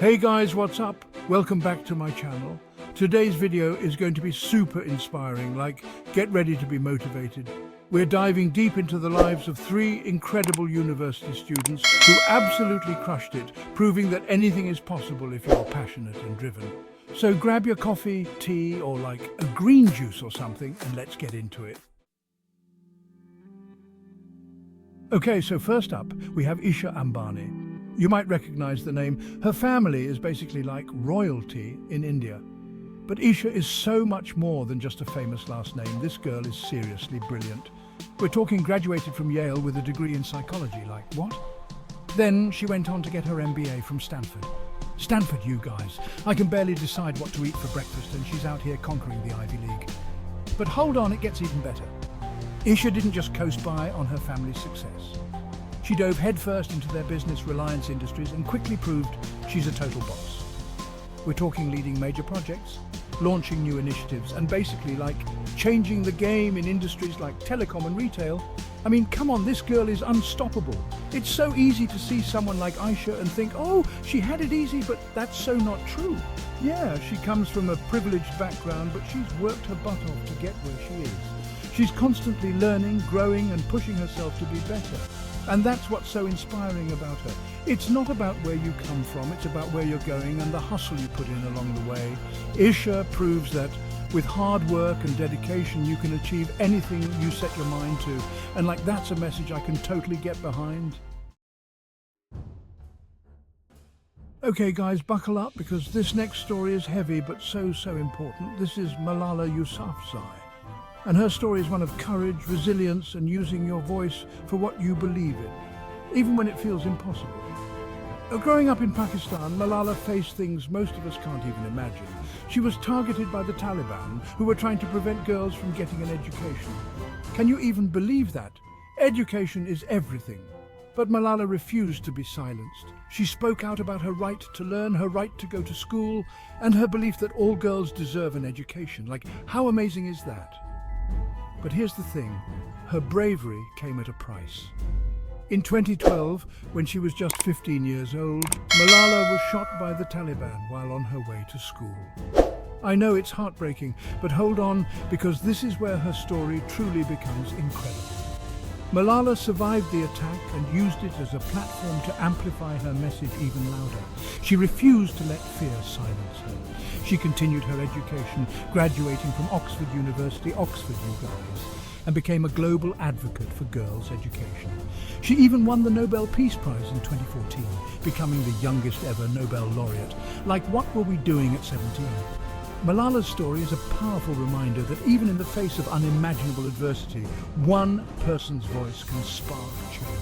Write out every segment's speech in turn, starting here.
Hey guys, what's up? Welcome back to my channel. Today's video is going to be super inspiring, like get ready to be motivated. We're diving deep into the lives of three incredible university students who absolutely crushed it, proving that anything is possible if you're passionate and driven. So grab your coffee, tea, or like a green juice or something, and let's get into it. Okay, so first up, we have Aisha Ambani. You might recognize the name. Her family is basically like royalty in India. But Aisha is so much more than just a famous last name. This girl is seriously brilliant. We're talking graduated from Yale with a degree in psychology, like what? Then she went on to get her MBA from Stanford. Stanford, you guys. I can barely decide what to eat for breakfast and she's out here conquering the Ivy League. But hold on, it gets even better. Aisha didn't just coast by on her family's success. She dove headfirst into their business, Reliance Industries, and quickly proved she's a total boss. We're talking leading major projects, launching new initiatives, and basically like changing the game in industries like telecom and retail. I mean, come on, this girl is unstoppable. It's so easy to see someone like Aisha and think, oh, she had it easy, but that's so not true. Yeah, she comes from a privileged background, but she's worked her butt off to get where she is. She's constantly learning, growing, and pushing herself to be better. And that's what's so inspiring about her. It's not about where you come from, it's about where you're going and the hustle you put in along the way. Aisha proves that with hard work and dedication, you can achieve anything you set your mind to. And like that's a message I can totally get behind. Okay guys, buckle up because this next story is heavy but so important. This is Malala Yousafzai. And her story is one of courage, resilience, and using your voice for what you believe in, even when it feels impossible. Growing up in Pakistan, Malala faced things most of us can't even imagine. She was targeted by the Taliban, who were trying to prevent girls from getting an education. Can you even believe that? Education is everything. But Malala refused to be silenced. She spoke out about her right to learn, her right to go to school, and her belief that all girls deserve an education. Like, how amazing is that? But here's the thing, her bravery came at a price. In 2012, when she was just 15 years old, Malala was shot by the Taliban while on her way to school. I know it's heartbreaking, but hold on, because this is where her story truly becomes incredible. Malala survived the attack and used it as a platform to amplify her message even louder. She refused to let fear silence her. She continued her education, graduating from Oxford University, Oxford you guys, and became a global advocate for girls' education. She even won the Nobel Peace Prize in 2014, becoming the youngest ever Nobel laureate. Like, what were we doing at 17? Malala's story is a powerful reminder that even in the face of unimaginable adversity, one person's voice can spark change.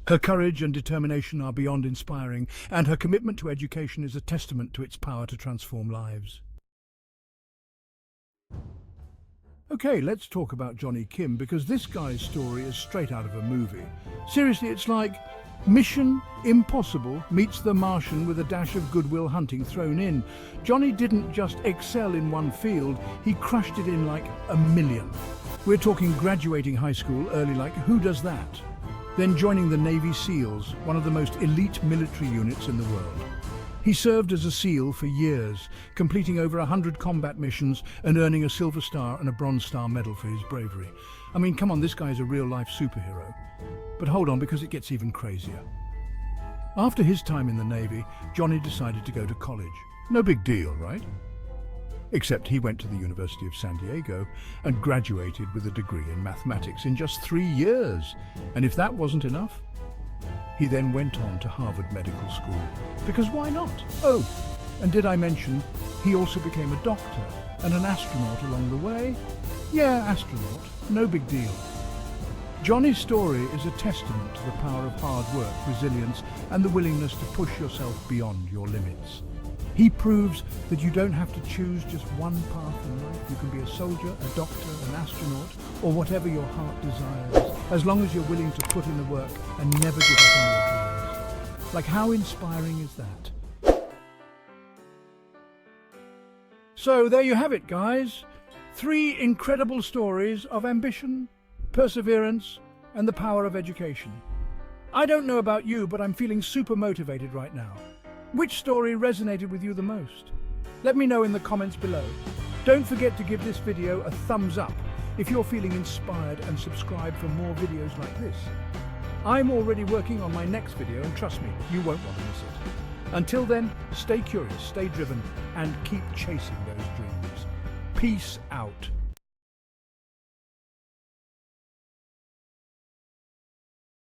Her courage and determination are beyond inspiring, and her commitment to education is a testament to its power to transform lives. Okay, let's talk about Johnny Kim, because this guy's story is straight out of a movie. Seriously, it's like Mission Impossible meets The Martian with a dash of Good Will Hunting thrown in. Johnny didn't just excel in one field, he crushed it in like a million. We're talking graduating high school early, like who does that? Then joining the Navy SEALs, one of the most elite military units in the world. He served as a SEAL for years, completing over 100 combat missions and earning a Silver Star and a Bronze Star medal for his bravery. I mean, come on, this guy is a real-life superhero. But hold on, because it gets even crazier. After his time in the Navy, Johnny decided to go to college. No big deal, right? Except he went to the University of San Diego and graduated with a degree in mathematics in just 3 years. And if that wasn't enough, he then went on to Harvard Medical School. Because why not? Oh, and did I mention he also became a doctor and an astronaut along the way? Yeah, astronaut, no big deal. Johnny's story is a testament to the power of hard work, resilience, and the willingness to push yourself beyond your limits. He proves that you don't have to choose just one path in life. You can be a soldier, a doctor, an astronaut, or whatever your heart desires, as long as you're willing to put in the work and never give up on your dreams. Like, how inspiring is that? So there you have it, guys. 3 incredible stories of ambition, perseverance, and the power of education. I don't know about you, but I'm feeling super motivated right now. Which story resonated with you the most? Let me know in the comments below. Don't forget to give this video a thumbs up if you're feeling inspired, and subscribe for more videos like this. I'm already working on my next video, and trust me, you won't want to miss it. Until then, stay curious, stay driven, and keep chasing those dreams. Peace out.